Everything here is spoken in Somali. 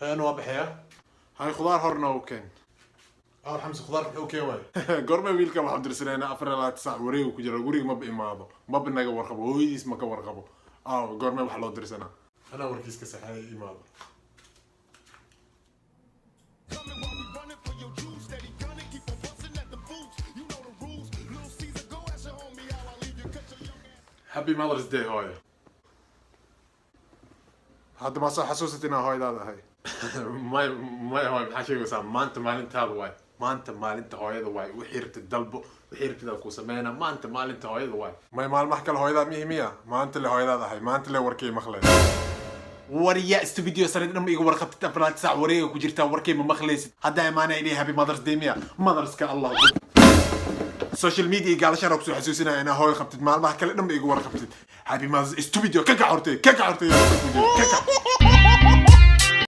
انا واضح يا هاي خضار هورنا وكان اول حمص خضار اوكي واي قرمه ويلكم عبد الرسلان افر لا تسع وريو كجرا غوري ما بإماده ما بنغا ورقبه هويديس ما كورقبه قرمه waxa loo dirsanaa انا وركيس كسحاي imaado Happy Mother's Day هاي هذا ما صح حسوستنا هاي هاي ما هو maxaa sheegaysaa maanta maalintaada waay maanta maalinta hooyada waay wixii rabtid dalbo wixii rabtid ku sameeyna maanta maalinta hooyada waay ما maalmaha kale hooyada mihiimiya maanta le hooyada ahay maanta le warkay maqleen wariya studio sanad dhan igu warqabtid afraad saac wareega ku jirta warkay ma maqleysid hadda imaana inay happy mother's day miya motherska allah social media قال شرك سو حسوسنا انا هوي خبتت maalmaha kale dhan igu warqabtid happy mother's studio ka kacurtay ka kacurtay